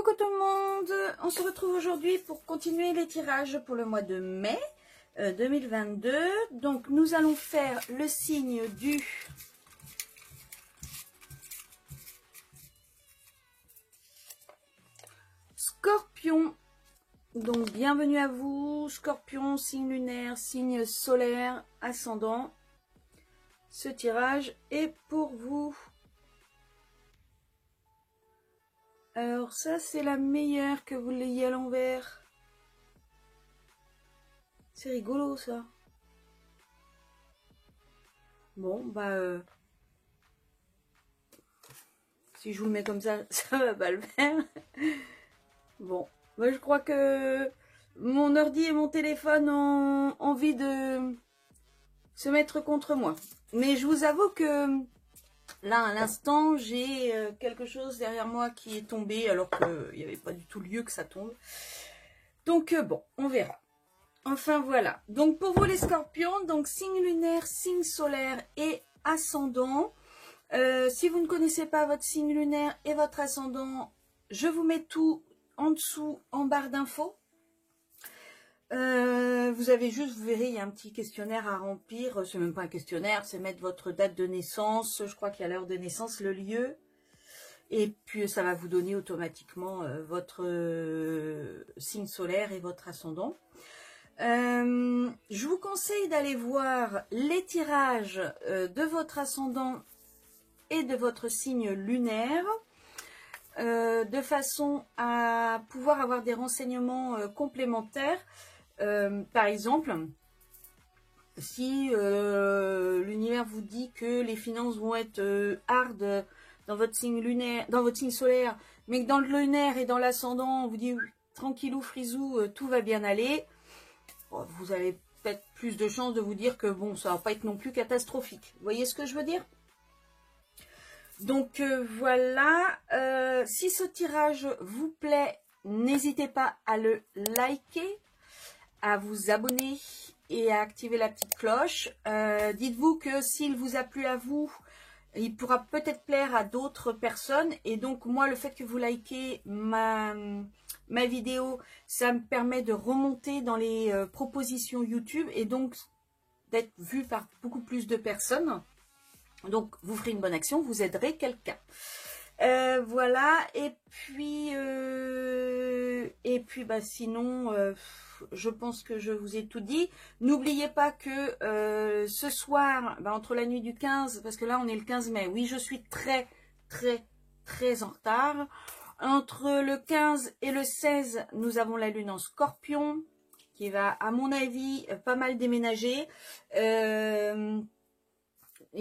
Coucou tout le monde, on se retrouve aujourd'hui pour continuer les tirages pour le mois de mai 2022. Donc nous allons faire le signe du Scorpion. Donc bienvenue à vous, Scorpion, signe lunaire, signe solaire, ascendant. Ce tirage est pour vous. Alors ça c'est la meilleure, que vous l'ayez à l'envers. C'est rigolo ça. Bon bah si je vous le mets comme ça, ça va pas le faire. Bon, moi je crois que mon ordi et mon téléphone ont envie de se mettre contre moi. Mais je vous avoue que là, à l'instant, j'ai quelque chose derrière moi qui est tombé alors qu'il n'y avait pas du tout lieu que ça tombe. Donc bon, on verra. Enfin voilà. Donc pour vous les scorpions, donc signe lunaire, signe solaire et ascendant. Si vous ne connaissez pas votre signe lunaire et votre ascendant, je vous mets tout en dessous en barre d'infos. Vous avez juste, vous verrez, il y a un petit questionnaire à remplir. C'est même pas un questionnaire, c'est mettre votre date de naissance. Je crois qu'il y a l'heure de naissance, le lieu. Et puis ça va vous donner automatiquement votre signe solaire et votre ascendant. Je vous conseille d'aller voir les tirages de votre ascendant et de votre signe lunaire. De façon à pouvoir avoir des renseignements complémentaires. Par exemple, si l'univers vous dit que les finances vont être hard dans votre signe lunaire, dans votre signe solaire, mais que dans le lunaire et dans l'ascendant, on vous dit tranquillou frisou, tout va bien aller, bon, vous avez peut-être plus de chances de vous dire que bon, ça va pas être non plus catastrophique. Vous voyez ce que je veux dire? Donc voilà, si ce tirage vous plaît, n'hésitez pas à le liker, à vous abonner et à activer la petite cloche. Dites-vous que s'il vous a plu à vous, il pourra peut-être plaire à d'autres personnes. Et donc moi, le fait que vous likez ma vidéo, ça me permet de remonter dans les propositions YouTube et donc d'être vu par beaucoup plus de personnes. Donc, vous ferez une bonne action, vous aiderez quelqu'un. Voilà, et puis bah, sinon, je pense que je vous ai tout dit. N'oubliez pas que ce soir, bah, entre la nuit du 15, parce que là, on est le 15 mai. Oui, je suis très en retard. Entre le 15 et le 16, nous avons la lune en scorpion, qui va, à mon avis, pas mal déménager.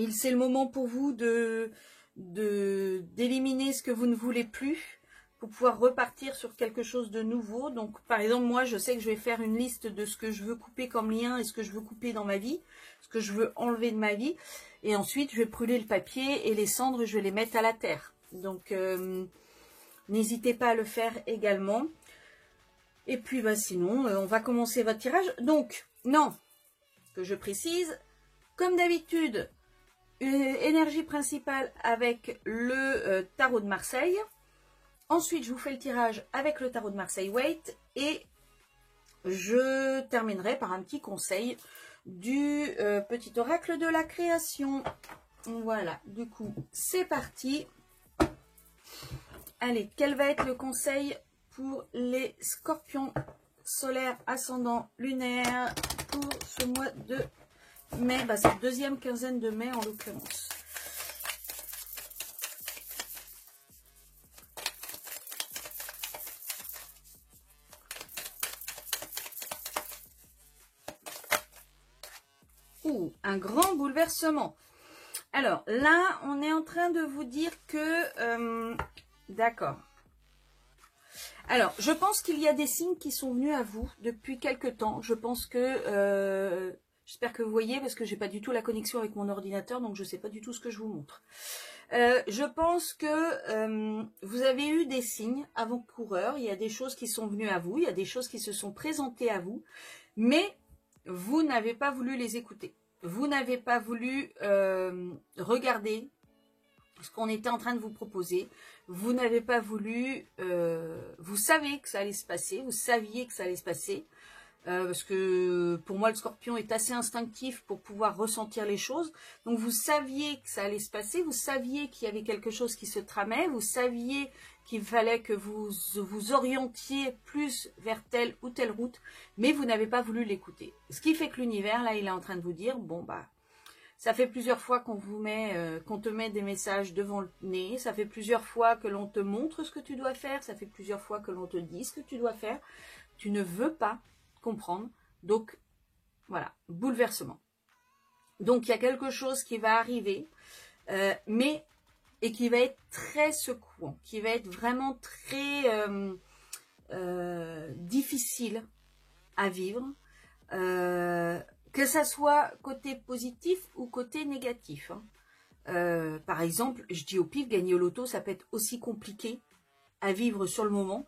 C'est le moment pour vous d'éliminer ce que vous ne voulez plus pour pouvoir repartir sur quelque chose de nouveau. Donc, par exemple, moi, je sais que je vais faire une liste de ce que je veux couper comme lien et ce que je veux couper dans ma vie, ce que je veux enlever de ma vie. Et ensuite, je vais brûler le papier et les cendres, je vais les mettre à la terre. Donc, n'hésitez pas à le faire également. Et puis, bah, sinon, on va commencer votre tirage. Donc, non, que je précise, comme d'habitude, une énergie principale avec le tarot de Marseille. Ensuite, je vous fais le tirage avec le tarot de Marseille Waite. Et je terminerai par un petit conseil du petit oracle de la création. Voilà, du coup, c'est parti. Allez, quel va être le conseil pour les scorpions solaires, ascendant, lunaire pour ce mois de mai, bah, c'est deuxième quinzaine de mai en l'occurrence. Ouh, un grand bouleversement. Alors là, on est en train de vous dire que... D'accord. Alors, je pense qu'il y a des signes qui sont venus à vous depuis quelque temps. Je pense que... j'espère que vous voyez parce que j'ai pas du tout la connexion avec mon ordinateur, donc je sais pas du tout ce que je vous montre. Je pense que vous avez eu des signes avant-coureurs. Il y a des choses qui sont venues à vous, il y a des choses qui se sont présentées à vous, mais vous n'avez pas voulu les écouter. Vous n'avez pas voulu regarder ce qu'on était en train de vous proposer. Vous n'avez pas voulu, vous savez que ça allait se passer, vous saviez que ça allait se passer, parce que pour moi le scorpion est assez instinctif pour pouvoir ressentir les choses. Donc vous saviez que ça allait se passer, vous saviez qu'il y avait quelque chose qui se tramait, vous saviez qu'il fallait que vous vous orientiez plus vers telle ou telle route, mais vous n'avez pas voulu l'écouter. Ce qui fait que l'univers, là, il est en train de vous dire, bon bah, ça fait plusieurs fois qu'on vous met, qu'on te met des messages devant le nez, ça fait plusieurs fois que l'on te montre ce que tu dois faire, ça fait plusieurs fois que l'on te dit ce que tu dois faire, tu ne veux pas comprendre, donc voilà, bouleversement. Donc il y a quelque chose qui va arriver, et qui va être très secouant, qui va être vraiment très difficile à vivre, que ça soit côté positif ou côté négatif. Par exemple, je dis au pif, gagner au loto, ça peut être aussi compliqué à vivre sur le moment.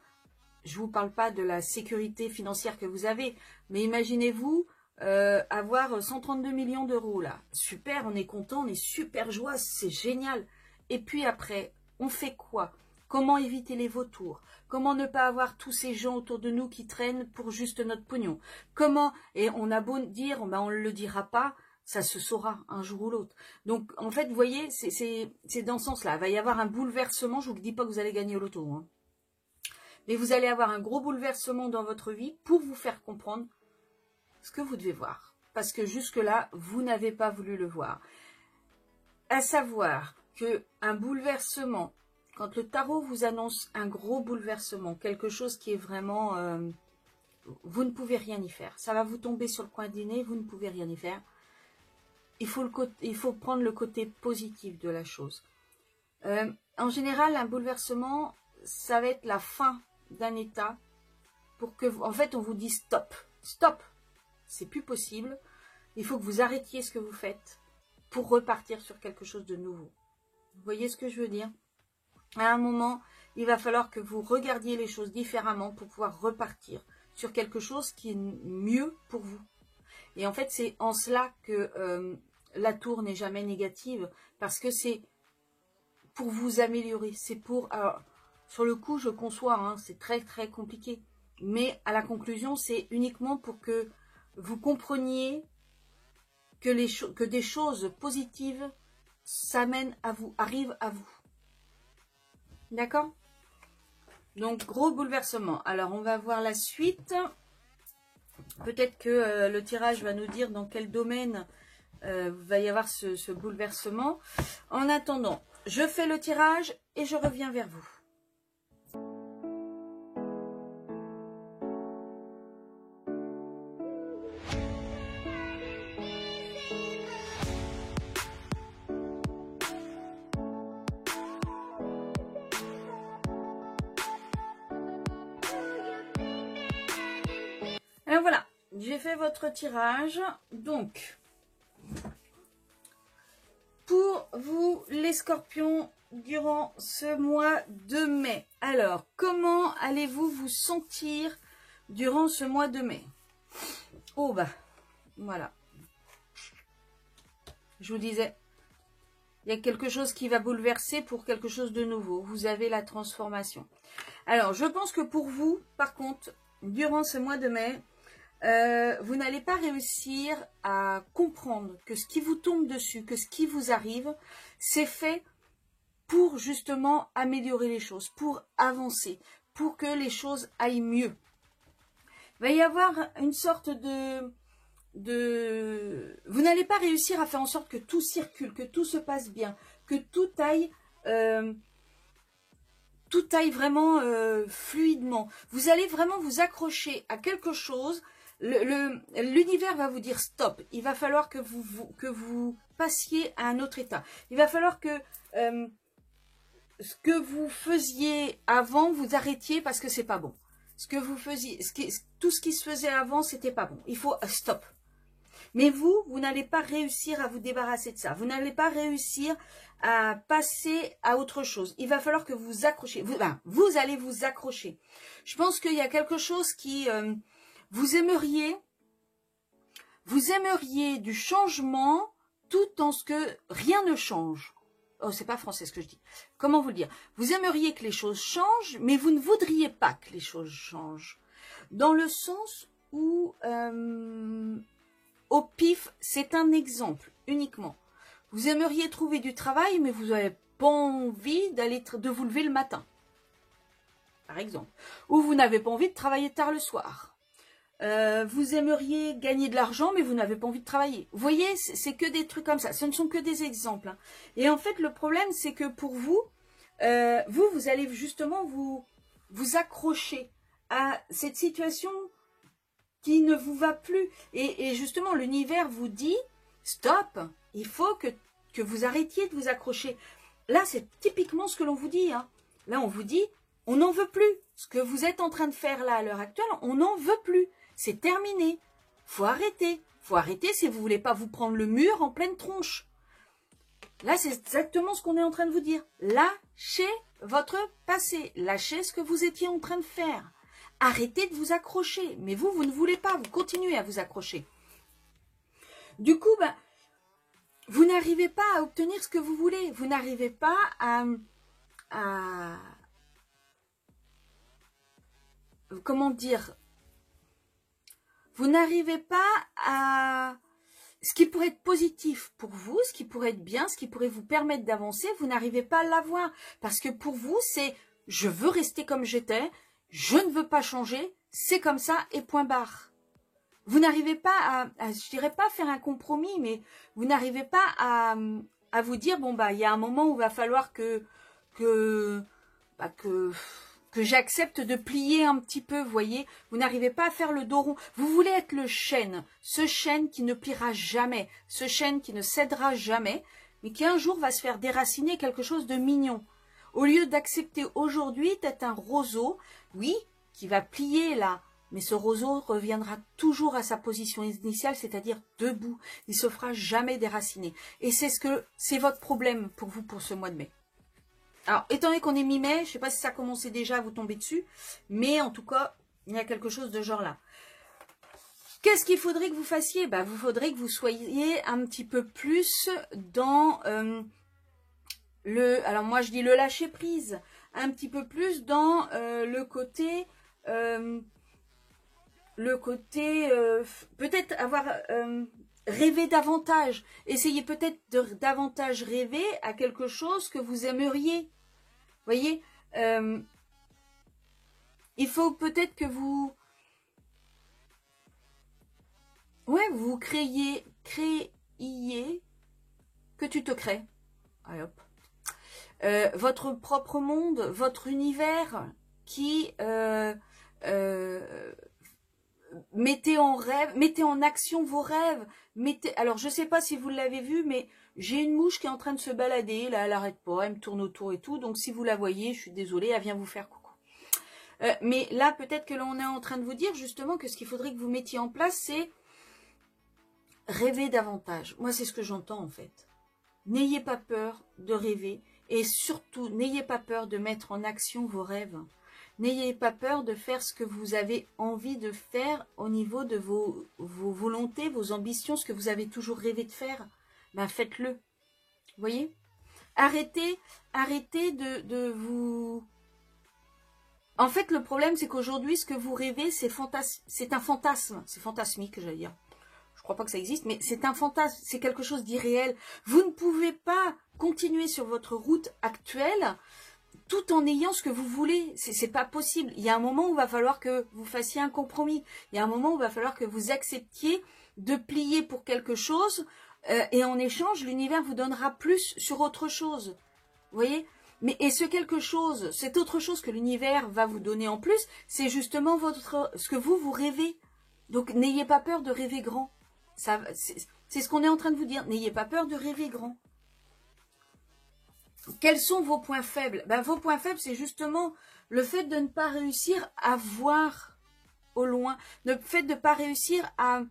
Je ne vous parle pas de la sécurité financière que vous avez, mais imaginez-vous avoir 132 millions d'euros là. Super, on est content, on est super joie, c'est génial. Et puis après, on fait quoi? Comment éviter les vautours? Comment ne pas avoir tous ces gens autour de nous qui traînent pour juste notre pognon? Comment? Et on a beau dire, ben on ne le dira pas, ça se saura un jour ou l'autre. Donc en fait, vous voyez, c'est dans ce sens-là. Il va y avoir un bouleversement, je ne vous dis pas que vous allez gagner au loto, hein. Mais vous allez avoir un gros bouleversement dans votre vie pour vous faire comprendre ce que vous devez voir. Parce que jusque-là, vous n'avez pas voulu le voir. À savoir qu'un bouleversement, quand le tarot vous annonce un gros bouleversement, quelque chose qui est vraiment... vous ne pouvez rien y faire. Ça va vous tomber sur le coin du nez, vous ne pouvez rien y faire. Il faut prendre le côté positif de la chose. En général, un bouleversement, ça va être la fin d'un état pour que, en fait, on vous dit stop. Stop, c'est plus possible. Il faut que vous arrêtiez ce que vous faites pour repartir sur quelque chose de nouveau. Vous voyez ce que je veux dire? À un moment, il va falloir que vous regardiez les choses différemment pour pouvoir repartir sur quelque chose qui est mieux pour vous. Et en fait, c'est en cela que la tour n'est jamais négative, parce que c'est pour vous améliorer. C'est pour... Alors, sur le coup, je conçois, hein, c'est très très compliqué. Mais à la conclusion, c'est uniquement pour que vous compreniez que des choses positives s'amènent à vous, arrivent à vous. D'accord? Donc, gros bouleversement. Alors, on va voir la suite. Peut-être que le tirage va nous dire dans quel domaine va y avoir ce bouleversement. En attendant, je fais le tirage et je reviens vers vous. Alors voilà, j'ai fait votre tirage. Donc, pour vous les scorpions, durant ce mois de mai, alors, comment allez-vous vous sentir durant ce mois de mai? Oh bah, voilà. Je vous disais, il y a quelque chose qui va bouleverser pour quelque chose de nouveau. Vous avez la transformation. Alors, je pense que pour vous, par contre, durant ce mois de mai, vous n'allez pas réussir à comprendre que ce qui vous tombe dessus, que ce qui vous arrive, c'est fait pour justement améliorer les choses, pour avancer, pour que les choses aillent mieux. Il va y avoir une sorte vous n'allez pas réussir à faire en sorte que tout circule, que tout se passe bien, que tout aille vraiment fluidement. Vous allez vraiment vous accrocher à quelque chose. L'univers va vous dire stop. Il va falloir que vous passiez à un autre état. Il va falloir que ce que vous faisiez avant, vous arrêtiez parce que c'est pas bon. Ce que vous faisiez, tout ce qui se faisait avant, c'était pas bon. Il faut stop. Mais vous n'allez pas réussir à vous débarrasser de ça. Vous n'allez pas réussir à passer à autre chose. Il va falloir que vous accrochiez. Vous allez vous accrocher. Je pense qu'il y a quelque chose qui... vous aimeriez du changement tout en ce que rien ne change. Oh, c'est pas français ce que je dis. Comment vous le dire? Vous aimeriez que les choses changent, mais vous ne voudriez pas que les choses changent. Dans le sens où, au pif, c'est un exemple uniquement. Vous aimeriez trouver du travail, mais vous n'avez pas envie de vous lever le matin, par exemple. Ou vous n'avez pas envie de travailler tard le soir. Vous aimeriez gagner de l'argent, mais vous n'avez pas envie de travailler. Vous voyez, c'est que des trucs comme ça. Ce ne sont que des exemples. Hein. Et en fait, le problème, c'est que pour vous, vous allez justement vous accrocher à cette situation qui ne vous va plus. Et justement, l'univers vous dit, stop, il faut que vous arrêtiez de vous accrocher. Là, c'est typiquement ce que l'on vous dit. Hein. Là, on vous dit, on n'en veut plus. Ce que vous êtes en train de faire là, à l'heure actuelle, on n'en veut plus. C'est terminé. Faut arrêter. Faut arrêter si vous voulez pas vous prendre le mur en pleine tronche. Là, c'est exactement ce qu'on est en train de vous dire. Lâchez votre passé. Lâchez ce que vous étiez en train de faire. Arrêtez de vous accrocher. Mais vous ne voulez pas. Vous continuez à vous accrocher. Du coup, ben, vous n'arrivez pas à obtenir ce que vous voulez. Vous n'arrivez pas à comment dire, vous n'arrivez pas à ce qui pourrait être positif pour vous, ce qui pourrait être bien, ce qui pourrait vous permettre d'avancer, vous n'arrivez pas à l'avoir. Parce que pour vous, c'est je veux rester comme j'étais, je ne veux pas changer, c'est comme ça et point barre. Vous n'arrivez pas je dirais pas faire un compromis, mais vous n'arrivez pas à vous dire, bon bah il y a un moment où il va falloir que j'accepte de plier un petit peu, vous voyez. Vous n'arrivez pas à faire le dos rond. Vous voulez être le chêne, ce chêne qui ne pliera jamais, ce chêne qui ne cédera jamais, mais qui un jour va se faire déraciner quelque chose de mignon. Au lieu d'accepter aujourd'hui d'être un roseau, oui, qui va plier là, mais ce roseau reviendra toujours à sa position initiale, c'est-à-dire debout. Il ne se fera jamais déraciner. Et c'est votre problème pour vous pour ce mois de mai. Alors, étant donné qu'on est mi-mai, je ne sais pas si ça commençait déjà à vous tomber dessus, mais en tout cas, il y a quelque chose de genre là. Qu'est-ce qu'il faudrait que vous fassiez? Bah, vous faudrait que vous soyez un petit peu plus dans alors moi je dis le lâcher prise, un petit peu plus dans le côté peut-être avoir rêver davantage, essayez peut-être de davantage rêver à quelque chose que vous aimeriez. Vous voyez, il faut peut-être que vous créiez que tu te crées. Allez, hop. Votre propre monde, votre univers qui mettez en action vos rêves. Alors, je ne sais pas si vous l'avez vu, mais j'ai une mouche qui est en train de se balader. Là, elle n'arrête pas, elle me tourne autour et tout. Donc, si vous la voyez, je suis désolée, elle vient vous faire coucou. Mais là, peut-être que l'on est en train de vous dire justement que ce qu'il faudrait que vous mettiez en place, c'est rêver davantage. Moi, c'est ce que j'entends en fait. N'ayez pas peur de rêver et surtout, n'ayez pas peur de mettre en action vos rêves. N'ayez pas peur de faire ce que vous avez envie de faire au niveau de vos volontés, vos ambitions, ce que vous avez toujours rêvé de faire. Ben, faites-le. Vous voyez? Arrêtez de vous... En fait, le problème, c'est qu'aujourd'hui, ce que vous rêvez, c'est un fantasme. C'est fantasmique, j'allais dire. Je crois pas que ça existe, mais c'est un fantasme. C'est quelque chose d'irréel. Vous ne pouvez pas continuer sur votre route actuelle tout en ayant ce que vous voulez. C'est pas possible. Il y a un moment où il va falloir que vous fassiez un compromis. Il y a un moment où il va falloir que vous acceptiez de plier pour quelque chose et en échange, l'univers vous donnera plus sur autre chose. Vous voyez? Et ce quelque chose, cette autre chose que l'univers va vous donner en plus, c'est justement ce que vous rêvez. Donc, n'ayez pas peur de rêver grand. C'est ce qu'on est en train de vous dire. N'ayez pas peur de rêver grand. Quels sont vos points faibles? Ben, vos points faibles, c'est justement le fait de ne pas réussir à voir au loin. Le fait de ne pas réussir à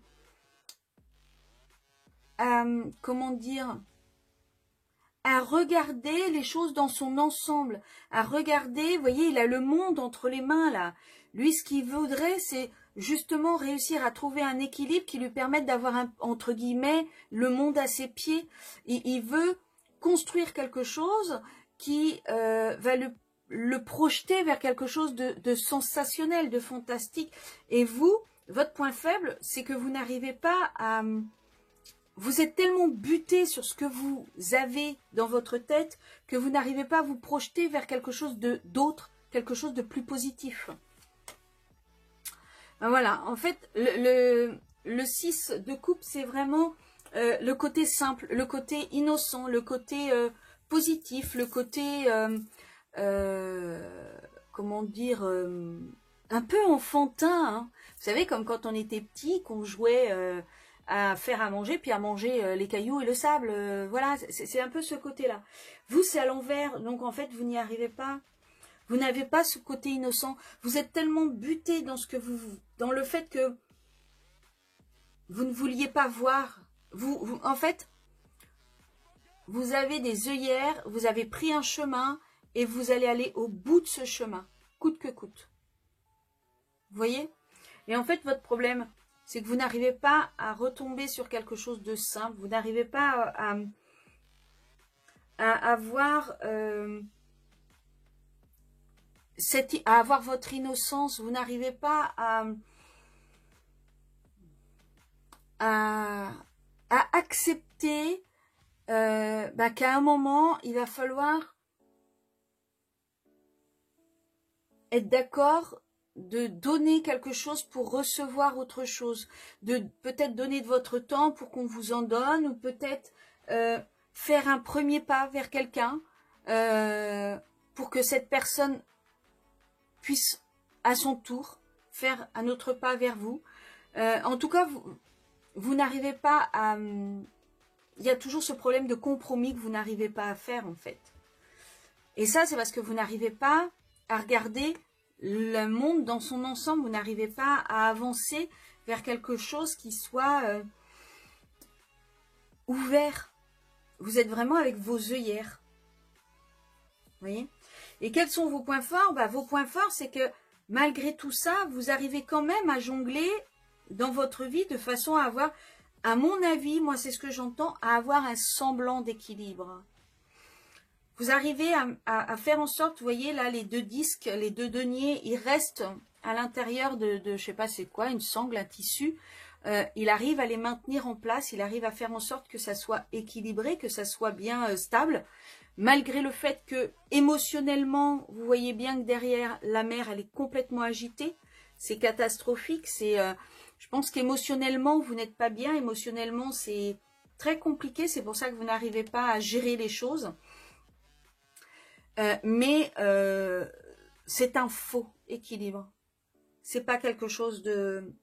comment dire, à regarder les choses dans son ensemble, à regarder, vous voyez, il a le monde entre les mains là. Lui, ce qu'il voudrait, c'est justement réussir à trouver un équilibre qui lui permette d'avoir, entre guillemets, le monde à ses pieds. Il veut construire quelque chose qui va le projeter vers quelque chose de sensationnel, de fantastique. Et vous, votre point faible, c'est que vous n'arrivez pas à... Vous êtes tellement buté sur ce que vous avez dans votre tête que vous n'arrivez pas à vous projeter vers quelque chose d'autre, quelque chose de plus positif. Ben voilà, en fait, le 6 de coupe, c'est vraiment le côté simple, le côté innocent, le côté positif, le côté, comment dire, un peu enfantin. Hein. Vous savez, comme quand on était petit, qu'on jouait à faire à manger, puis à manger les cailloux et le sable. Voilà, c'est un peu ce côté-là. Vous, c'est à l'envers, donc en fait, vous n'y arrivez pas. Vous n'avez pas ce côté innocent. Vous êtes tellement buté dans dans le fait que vous ne vouliez pas voir. En fait, vous avez des œillères, vous avez pris un chemin et vous allez aller au bout de ce chemin, coûte que coûte. Vous voyez? Et en fait, votre problème, c'est que vous n'arrivez pas à retomber sur quelque chose de simple. Vous n'arrivez pas à avoir... à avoir votre innocence, vous n'arrivez pas à accepter qu'à un moment, il va falloir être d'accord de donner quelque chose pour recevoir autre chose, de peut-être donner de votre temps pour qu'on vous en donne, ou peut-être faire un premier pas vers quelqu'un pour que cette personne puisse à son tour faire un autre pas vers vous. En tout cas, vous n'arrivez pas à... Il y a toujours ce problème de compromis que vous n'arrivez pas à faire, en fait. Et ça, c'est parce que vous n'arrivez pas à regarder le monde dans son ensemble. Vous n'arrivez pas à avancer vers quelque chose qui soit ouvert. Vous êtes vraiment avec vos œillères. Vous voyez ? Et quels sont vos points forts? Vos points forts, c'est que malgré tout ça, vous arrivez quand même à jongler dans votre vie de façon à avoir, à mon avis, moi c'est ce que j'entends, à avoir un semblant d'équilibre. Vous arrivez à faire en sorte, vous voyez là, les deux disques, les deux deniers, ils restent à l'intérieur de je sais pas c'est quoi, une sangle, un tissu. Il arrive à les maintenir en place, il arrive à faire en sorte que ça soit équilibré, que ça soit bien stable. Malgré le fait que émotionnellement, vous voyez bien que derrière la mer, elle est complètement agitée. C'est catastrophique. Je pense qu'émotionnellement, vous n'êtes pas bien. Émotionnellement, c'est très compliqué. C'est pour ça que vous n'arrivez pas à gérer les choses. Mais c'est un faux équilibre. C'est pas quelque chose de...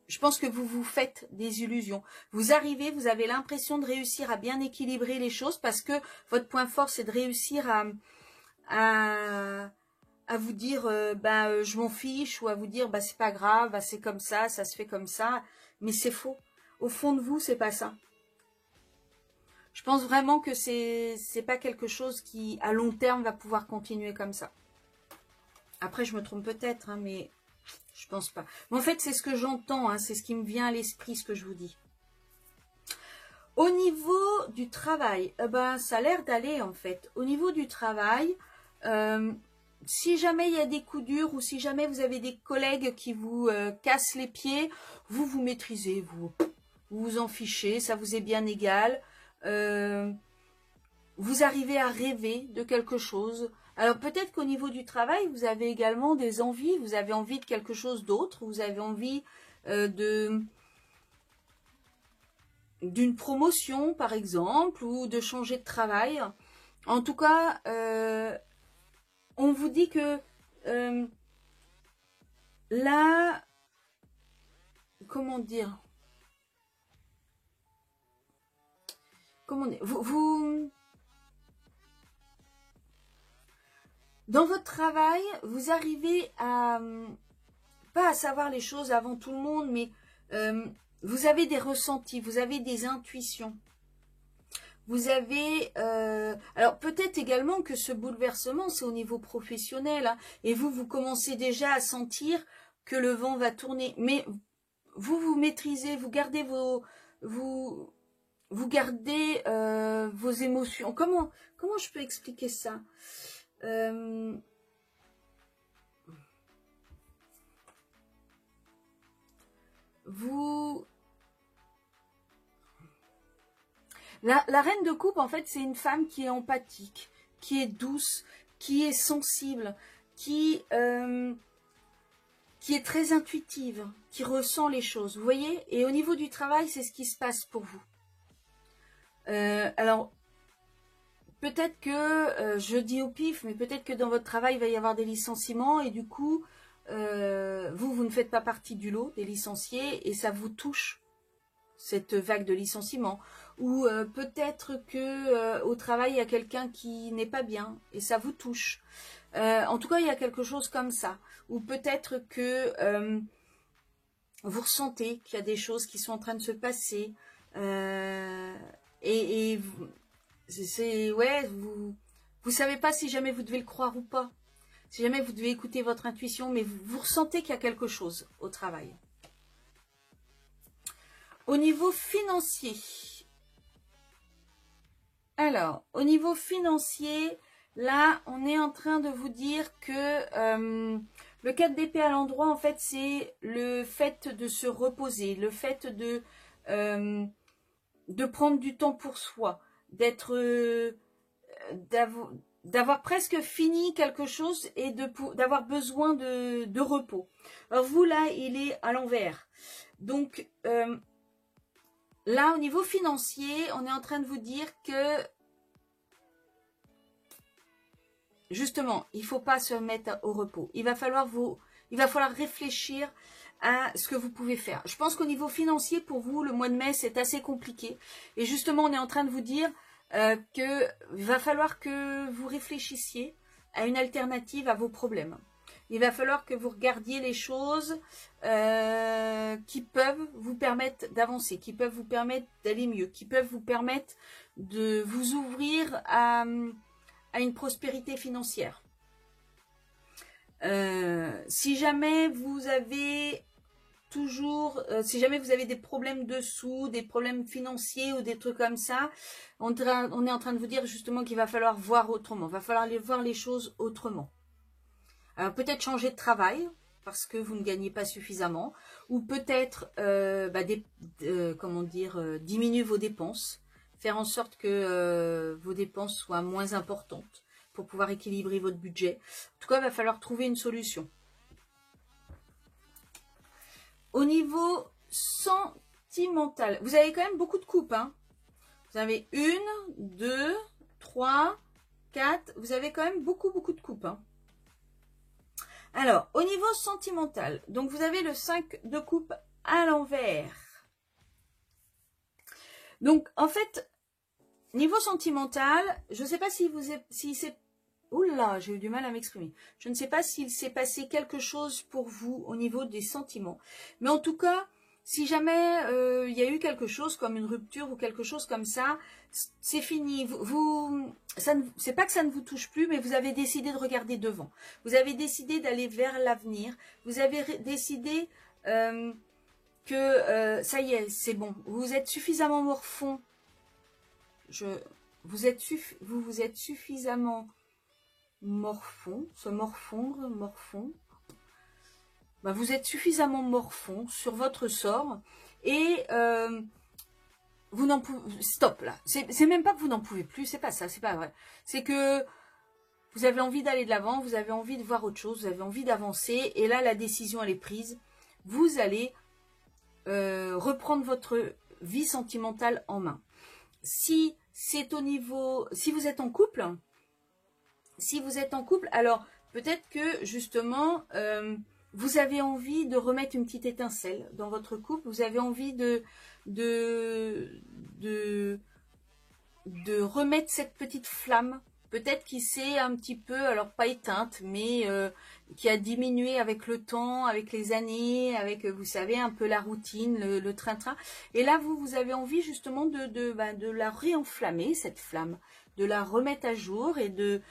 Je pense que vous vous faites des illusions. Vous arrivez, vous avez l'impression de réussir à bien équilibrer les choses parce que votre point fort, c'est de réussir à vous dire je m'en fiche, ou à vous dire c'est pas grave, c'est comme ça se fait comme ça. Mais c'est faux. Au fond de vous, c'est pas ça. Je pense vraiment que c'est pas quelque chose qui, à long terme, va pouvoir continuer comme ça. Après, je me trompe peut-être, hein, mais... Je pense pas. Mais en fait, c'est ce que j'entends, hein, c'est ce qui me vient à l'esprit, ce que je vous dis. Au niveau du travail, ça a l'air d'aller en fait. Au niveau du travail, si jamais il y a des coups durs ou si jamais vous avez des collègues qui vous cassent les pieds, vous vous maîtrisez, vous vous en fichez, ça vous est bien égal. Vous arrivez à rêver de quelque chose. Alors peut-être qu'au niveau du travail, vous avez également des envies, vous avez envie de quelque chose d'autre, vous avez envie d'une promotion par exemple, ou de changer de travail. En tout cas, on vous dit que là, comment dire, dans votre travail, vous arrivez à, pas à savoir les choses avant tout le monde, mais vous avez des ressentis, vous avez des intuitions. Vous avez... alors peut-être également que ce bouleversement, c'est au niveau professionnel, hein, et vous commencez déjà à sentir que le vent va tourner. Mais vous maîtrisez, vous gardez vous gardez vos émotions. Comment je peux expliquer ça? La reine de coupe, en fait, c'est une femme qui est empathique, qui est douce, qui est sensible, qui est très intuitive, qui ressent les choses, vous voyez? Et au niveau du travail, c'est ce qui se passe pour vous. Alors, peut-être que, je dis au pif, mais peut-être que dans votre travail, il va y avoir des licenciements et du coup, vous ne faites pas partie du lot des licenciés et ça vous touche, cette vague de licenciements. Ou peut-être que au travail, il y a quelqu'un qui n'est pas bien et ça vous touche. En tout cas, il y a quelque chose comme ça. Ou peut-être que vous ressentez qu'il y a des choses qui sont en train de se passer. Et ouais, vous savez pas si jamais vous devez le croire ou pas. Si jamais vous devez écouter votre intuition, mais vous ressentez qu'il y a quelque chose au travail. Au niveau financier, alors, au niveau financier, là, on est en train de vous dire que le 4 d'épée à l'endroit, en fait, c'est le fait de se reposer, le fait de prendre du temps pour soi, d'avoir presque fini quelque chose et d'avoir besoin de repos. Alors vous, là, il est à l'envers. Donc, là, au niveau financier, on est en train de vous dire que, justement, il ne faut pas se mettre au repos. Il va falloir réfléchir à ce que vous pouvez faire. Je pense qu'au niveau financier, pour vous, le mois de mai, c'est assez compliqué. Et justement, on est en train de vous dire qu'il va falloir que vous réfléchissiez à une alternative à vos problèmes. Il va falloir que vous regardiez les choses qui peuvent vous permettre d'avancer, qui peuvent vous permettre d'aller mieux, qui peuvent vous permettre de vous ouvrir à une prospérité financière. Si jamais vous avez si jamais vous avez des problèmes de sous, des problèmes financiers ou des trucs comme ça, on est en train de vous dire justement qu'il va falloir voir autrement, il va falloir voir les choses autrement. Alors peut-être changer de travail parce que vous ne gagnez pas suffisamment, ou peut-être diminuer vos dépenses, faire en sorte que vos dépenses soient moins importantes pour pouvoir équilibrer votre budget. En tout cas, il va falloir trouver une solution. Au niveau sentimental, vous avez quand même beaucoup de coupes, hein. Vous avez 1, 2, 3, 4, vous avez quand même beaucoup de coupes, hein. Alors, au niveau sentimental, donc vous avez le 5 de coupe à l'envers. Donc, en fait, niveau sentimental, je ne sais pas si c'est... Oula, j'ai eu du mal à m'exprimer. Je ne sais pas s'il s'est passé quelque chose pour vous au niveau des sentiments. Mais en tout cas, si jamais il y a eu quelque chose comme une rupture ou quelque chose comme ça, c'est fini. C'est pas que ça ne vous touche plus, mais vous avez décidé de regarder devant. Vous avez décidé d'aller vers l'avenir. Vous avez décidé que ça y est, c'est bon. Vous êtes suffisamment morfond. Vous êtes suffisamment morfond, se morfondre, morfond. Ben, vous êtes suffisamment morfond sur votre sort et vous n'en pouvez... Stop là. C'est même pas que vous n'en pouvez plus, c'est pas ça, c'est pas vrai. C'est que vous avez envie d'aller de l'avant, vous avez envie de voir autre chose, vous avez envie d'avancer et là la décision elle est prise. Vous allez reprendre votre vie sentimentale en main. Si c'est au niveau... Si vous êtes en couple... alors peut-être que justement, vous avez envie de remettre une petite étincelle dans votre couple. Vous avez envie de remettre cette petite flamme, peut-être qui s'est un petit peu, alors pas éteinte, mais qui a diminué avec le temps, avec les années, avec, vous savez, un peu la routine, le train-train. Et là, vous avez envie justement de la réenflammer, cette flamme, de la remettre à jour et de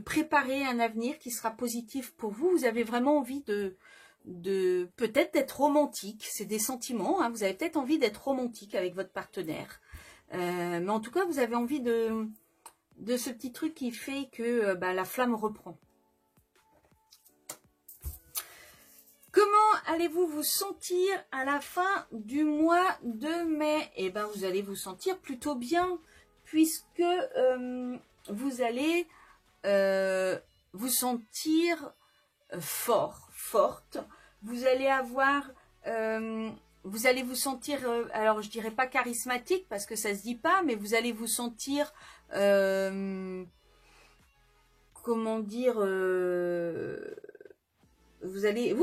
préparer un avenir qui sera positif pour vous. Vous avez vraiment envie de peut-être d'être romantique. C'est des sentiments, hein. Vous avez peut-être envie d'être romantique avec votre partenaire. Mais en tout cas, vous avez envie de ce petit truc qui fait que la flamme reprend. Comment allez-vous vous sentir à la fin du mois de mai? Eh bien, vous allez vous sentir plutôt bien, puisque vous allez vous sentir forte. Vous allez avoir... vous allez vous sentir, alors je dirais pas charismatique, parce que ça se dit pas, mais vous allez vous sentir... comment dire... vous allez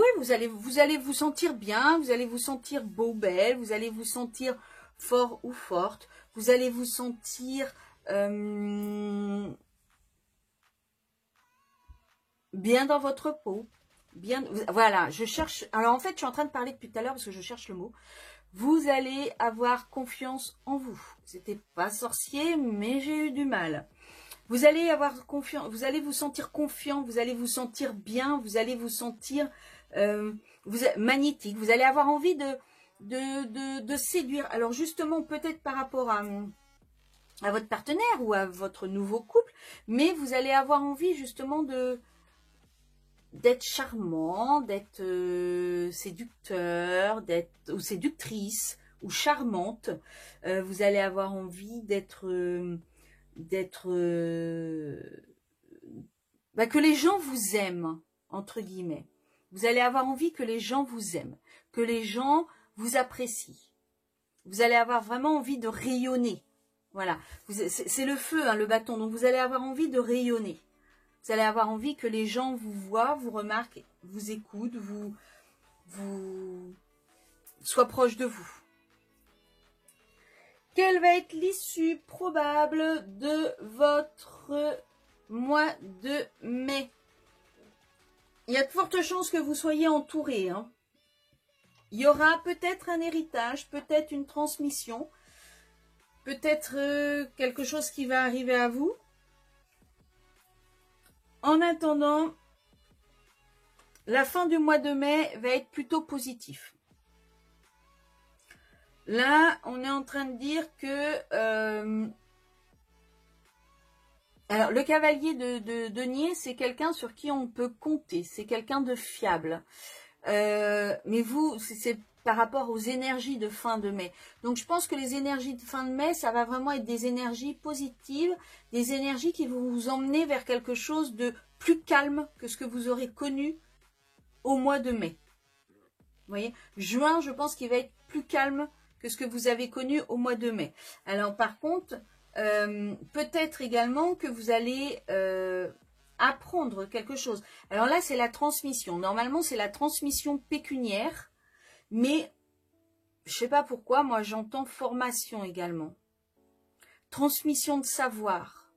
vous sentir bien, vous allez vous sentir beau, belle, vous allez vous sentir fort ou forte, vous allez vous sentir bien dans votre peau, bien, voilà, je cherche, alors en fait je suis en train de parler depuis tout à l'heure parce que je cherche le mot, vous allez avoir confiance en vous, c'était pas sorcier mais j'ai eu du mal. Vous allez avoir confiance, vous allez vous sentir confiant, vous allez vous sentir bien, vous allez vous sentir magnétique, vous allez avoir envie de séduire. Alors justement, peut-être par rapport à votre partenaire ou à votre nouveau couple, mais vous allez avoir envie justement d'être charmant, d'être séducteur, d'être ou séductrice ou charmante. Vous allez avoir envie que les gens vous aiment, entre guillemets. Vous allez avoir envie que les gens vous aiment, que les gens vous apprécient. Vous allez avoir vraiment envie de rayonner. Voilà, c'est le feu, hein, le bâton. Donc vous allez avoir envie de rayonner. Vous allez avoir envie que les gens vous voient, vous remarquent, vous écoutent, vous soient proches de vous. Quelle va être l'issue probable de votre mois de mai? Il y a de fortes chances que vous soyez entouré. Hein. Il y aura peut-être un héritage, peut-être une transmission, peut-être quelque chose qui va arriver à vous. En attendant, la fin du mois de mai va être plutôt positif. Là, on est en train de dire que... alors, le cavalier de denier, c'est quelqu'un sur qui on peut compter. C'est quelqu'un de fiable. Mais vous, c'est par rapport aux énergies de fin de mai. Donc, je pense que les énergies de fin de mai, ça va vraiment être des énergies positives, des énergies qui vont vous emmener vers quelque chose de plus calme que ce que vous aurez connu au mois de mai. Vous voyez, juin, je pense qu'il va être plus calme que ce que vous avez connu au mois de mai. Alors, par contre, peut-être également que vous allez apprendre quelque chose. Alors là, c'est la transmission. Normalement, c'est la transmission pécuniaire. Mais, je ne sais pas pourquoi, moi j'entends formation également. Transmission de savoir.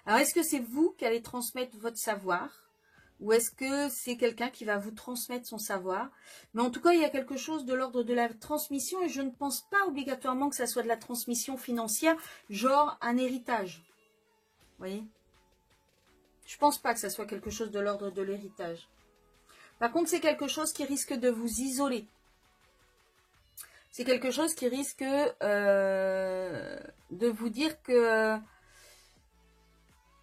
Alors, est-ce que c'est vous qui allez transmettre votre savoir? Ou est-ce que c'est quelqu'un qui va vous transmettre son savoir? Mais en tout cas, il y a quelque chose de l'ordre de la transmission. Et je ne pense pas obligatoirement que ça soit de la transmission financière, genre un héritage. Vous voyez? Je ne pense pas que ça soit quelque chose de l'ordre de l'héritage. Par contre, c'est quelque chose qui risque de vous isoler. C'est quelque chose qui risque de vous dire que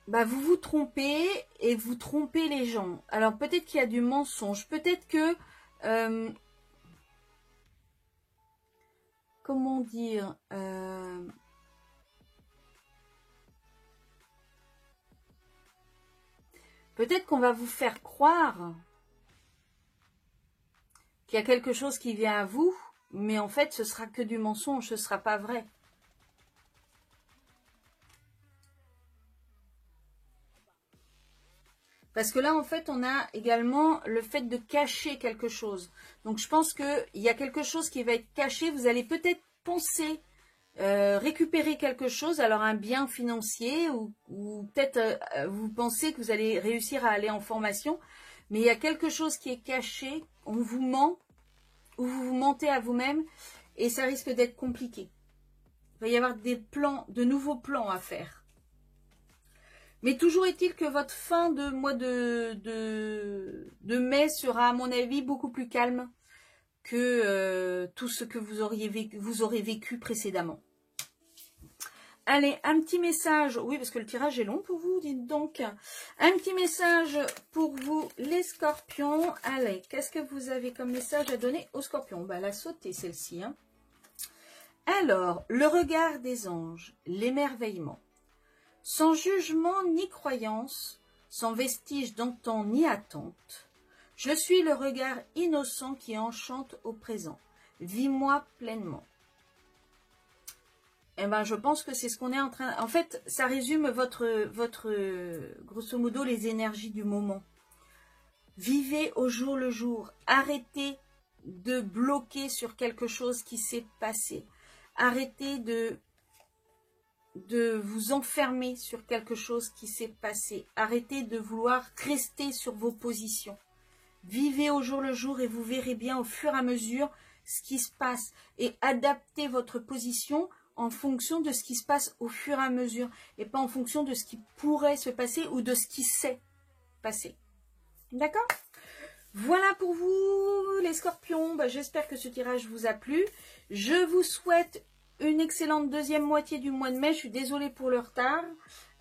vous vous trompez et vous trompez les gens. Alors peut-être qu'il y a du mensonge, peut-être que comment dire peut-être qu'on va vous faire croire qu'il y a quelque chose qui vient à vous, mais en fait ce sera que du mensonge, ce ne sera pas vrai. Parce que là, en fait, on a également le fait de cacher quelque chose. Donc, je pense qu'il y a quelque chose qui va être caché. Vous allez peut-être penser récupérer quelque chose, alors un bien financier, ou peut-être vous pensez que vous allez réussir à aller en formation. Mais il y a quelque chose qui est caché, on vous ment, ou vous vous mentez à vous-même, et ça risque d'être compliqué. Il va y avoir des plans, de nouveaux plans à faire. Mais toujours est-il que votre fin de mois de mai sera, à mon avis, beaucoup plus calme que tout ce que vous aurez vécu précédemment. Allez, un petit message. Oui, parce que le tirage est long pour vous, dites donc. Un petit message pour vous, les scorpions. Allez, qu'est-ce que vous avez comme message à donner aux scorpions? Ben, elle a sauté, celle-ci. Hein. Alors, le regard des anges, l'émerveillement. Sans jugement ni croyance, sans vestige d'antan ni attente. Je suis le regard innocent qui enchante au présent. Vis-moi pleinement. Eh ben, je pense que c'est ce qu'on est en train... En fait, ça résume votre grosso modo, les énergies du moment. Vivez au jour le jour. Arrêtez de bloquer sur quelque chose qui s'est passé. Arrêtez de vous enfermer sur quelque chose qui s'est passé. Arrêtez de vouloir rester sur vos positions. Vivez au jour le jour et vous verrez bien au fur et à mesure ce qui se passe. Et adaptez votre position en fonction de ce qui se passe au fur et à mesure et pas en fonction de ce qui pourrait se passer ou de ce qui s'est passé. D'accord? Voilà pour vous les scorpions. Ben, j'espère que ce tirage vous a plu. Je vous souhaite une excellente deuxième moitié du mois de mai. Je suis désolée pour le retard.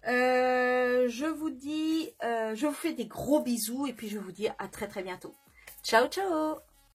Je vous dis, je vous fais des gros bisous et puis je vous dis à très très bientôt. Ciao ciao!